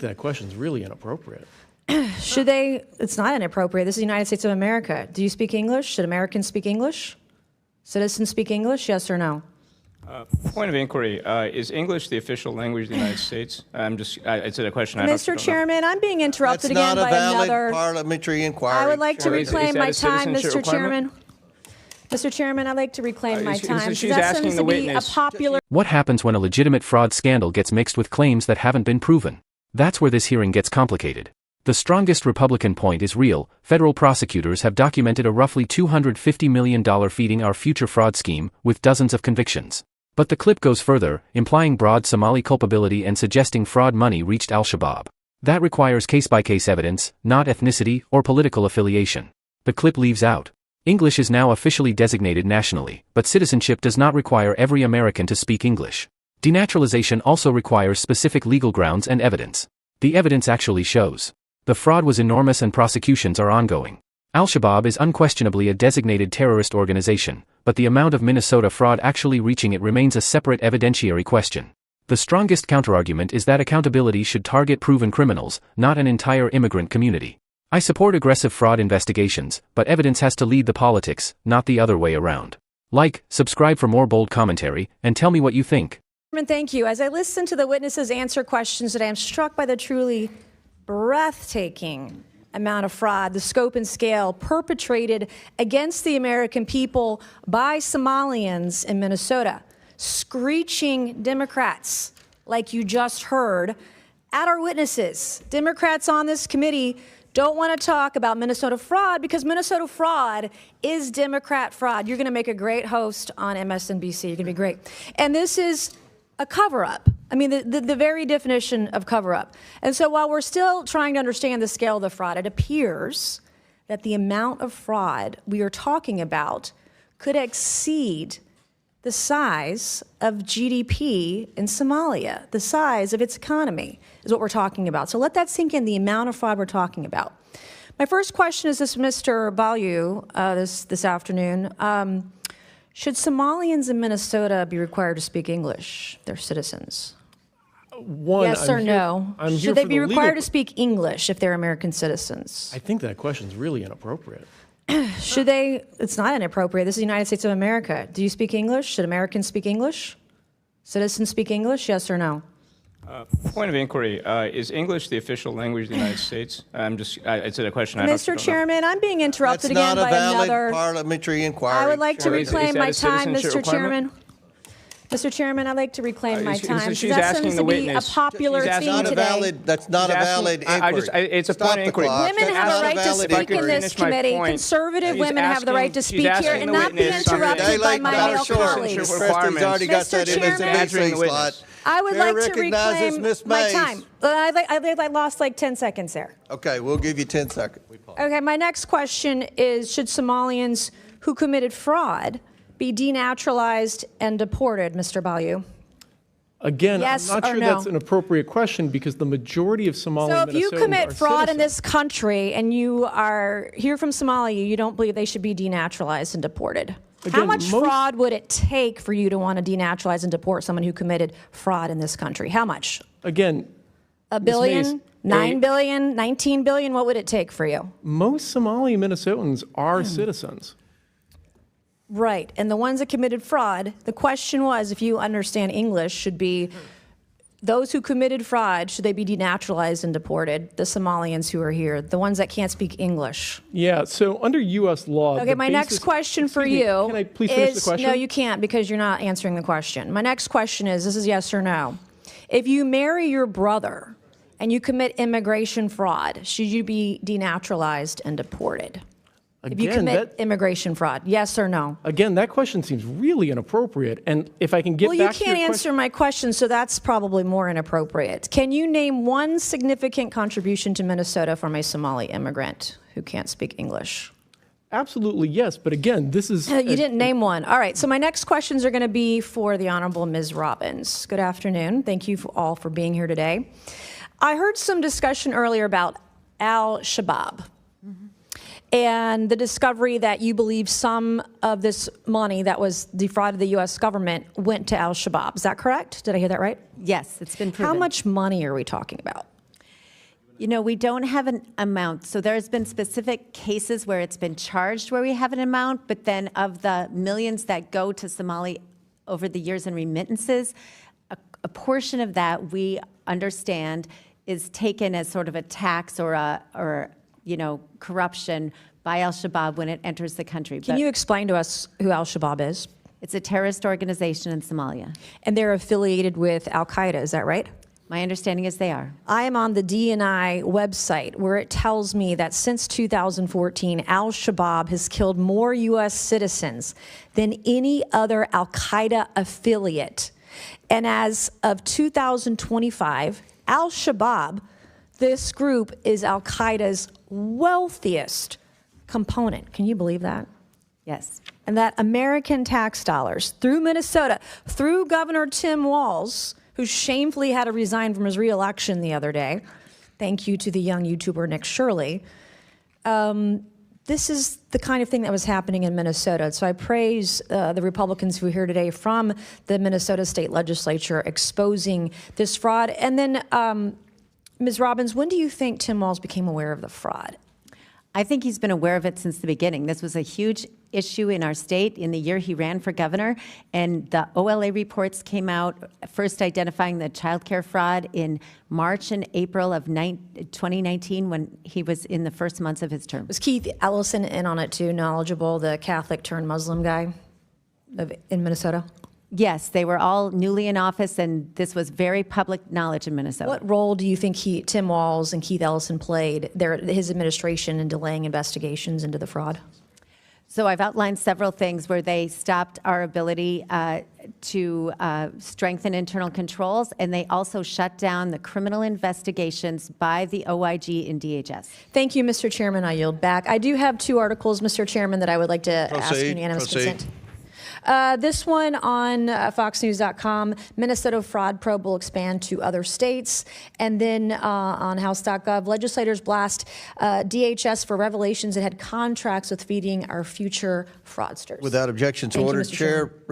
That question's really inappropriate. Should they? It's not inappropriate. This is the United States of America. Do you speak English? Should Americans speak English? Citizens speak English? Yes or no? Point of inquiry: is English the official language of the United States? It's a question. Mr. Chairman, I'm being interrupted again by That's not a another valid parliamentary inquiry. I would like to reclaim my time, Mr. Chairman. Mr. Chairman, I'd like to reclaim my time. She's asking the witness. What happens when a legitimate fraud scandal gets mixed with claims that haven't been proven? That's where this hearing gets complicated. The strongest Republican point is real. Federal prosecutors have documented a roughly $250 million feeding our future fraud scheme, with dozens of convictions. But the clip goes further, implying broad Somali culpability and suggesting fraud money reached al-Shabaab. That requires case-by-case evidence, not ethnicity or political affiliation. The clip leaves out: English is now officially designated nationally, but citizenship does not require every American to speak English. Denaturalization also requires specific legal grounds and evidence. The evidence actually shows the fraud was enormous and prosecutions are ongoing. Al-Shabaab is unquestionably a designated terrorist organization, but the amount of Minnesota fraud actually reaching it remains a separate evidentiary question. The strongest counterargument is that accountability should target proven criminals, not an entire immigrant community. I support aggressive fraud investigations, but evidence has to lead the politics, not the other way around. Like, subscribe for more bold commentary, and tell me what you think. Thank you. As I listen to the witnesses answer questions today, I'm struck by the truly breathtaking amount of fraud, the scope and scale perpetrated against the American people by Somalians in Minnesota, screeching Democrats, like you just heard, at our witnesses. Democrats on this committee don't want to talk about Minnesota fraud because Minnesota fraud is Democrat fraud. You're going to make a great host on MSNBC. You're going to be great. And this is a cover-up. I mean, the very definition of cover-up. And so while we're still trying to understand the scale of the fraud, it appears that the amount of fraud we are talking about could exceed the size of GDP in Somalia. The size of its economy is what we're talking about. So let that sink in, the amount of fraud we're talking about. My first question is this, Mr. Balyu, this afternoon. Should Somalians in Minnesota be required to speak English, their citizens? Yes or no? Should they be required to speak English if they're American citizens? I think that question's really inappropriate. Should they? It's not inappropriate. This is the United States of America. Do you speak English? Should Americans speak English? Citizens speak English? Yes or no? Point of inquiry: is English the official language of the United States? It's a question. Mr. Chairman, I'm being interrupted again by another. That's not a valid parliamentary inquiry. I would like to reclaim my time, Mr. Chairman. Mr. Chairman, I'd like to reclaim my time. She's asking the witness. A popular theme today. That's not a valid inquiry. It's a point of inquiry. Women have a right to speak in this committee. Conservative women have the right to speak here and not be interrupted by my male colleagues. Mr. Chairman, I would like to reclaim my time. I lost like 10 seconds there. Okay, we'll give you 10 seconds. Okay, my next question is, should Somalians who committed fraud be denaturalized and deported, Mr. Balyu? Again, yes I'm not sure that's an appropriate question because the majority of Somali Minnesotans are citizens. So if you commit fraud in this country and you are here from Somalia, you don't believe they should be denaturalized and deported? Again, how much fraud would it take for you to want to denaturalize and deport someone who committed fraud in this country? How much? Again, $1 billion, $9 billion, $19 billion? What would it take for you? Most Somali Minnesotans are citizens. Right. And the ones that committed fraud, the question was, if you understand English, should be those who committed fraud, should they be denaturalized and deported? The Somalians who are here, the ones that can't speak English. Yeah, so under U.S. law... Okay, my next question for you can I please finish the question? No, you can't because you're not answering the question. My next question is, this is yes or no. If you marry your brother and you commit immigration fraud, should you be denaturalized and deported? Again, if you commit immigration fraud, yes or no? Again, that question seems really inappropriate. And if I can get back to your question... Well, you can't answer my question, so that's probably more inappropriate. Can you name one significant contribution to Minnesota from a Somali immigrant who can't speak English? Absolutely, yes. But again, this is... You didn't name one. All right, so my next questions are going to be for the Honorable Ms. Robbins. Good afternoon. Thank you all for being here today. I heard some discussion earlier about al-Shabaab. And the discovery that you believe some of this money that was defrauded the U.S. government went to al-Shabaab. Is that correct? Did I hear that right? Yes, it's been proven. How much money are we talking about? You know, we don't have an amount. So there's been specific cases where it's been charged where we have an amount, but then of the millions that go to Somali over the years in remittances, a portion of that we understand is taken as sort of a tax or corruption by al-Shabaab when it enters the country. Can you explain to us who al-Shabaab is? It's a terrorist organization in Somalia. And they're affiliated with al-Qaeda, is that right? My understanding is they are. I am on the DNI website where it tells me that since 2014, al-Shabaab has killed more U.S. citizens than any other al-Qaeda affiliate. And as of 2025, al-Shabaab, this group, is al-Qaeda's wealthiest component. Can you believe that? Yes. And that American tax dollars through Minnesota, through Governor Tim Walz, who shamefully had to resign from his reelection the other day. Thank you to the young YouTuber Nick Shirley. This is the kind of thing that was happening in Minnesota. So I praise the Republicans who are here today from the Minnesota State Legislature exposing this fraud. And then, Ms. Robbins, when do you think Tim Walz became aware of the fraud? I think he's been aware of it since the beginning. This was a huge issue in our state in the year he ran for governor, and the OLA reports came out, first identifying the child care fraud in March and April of 2019 when he was in the first months of his term. Was Keith Ellison in on it too, knowledgeable, the Catholic turned Muslim guy in Minnesota? Yes, they were all newly in office, and this was very public knowledge in Minnesota. What role do you think Tim Walz and Keith Ellison played, his administration, in delaying investigations into the fraud? So I've outlined several things where they stopped our ability to strengthen internal controls, and they also shut down the criminal investigations by the OIG in DHS. Thank you, Mr. Chairman. I yield back. I do have two articles, Mr. Chairman, that I would like to ask unanimous consent. This one on foxnews.com, Minnesota fraud probe will expand to other states. And then on house.gov, legislators blast DHS for revelations it had contracts with feeding our future fraudsters. Without objection to Thank you, order, Mr. Chairman. Chair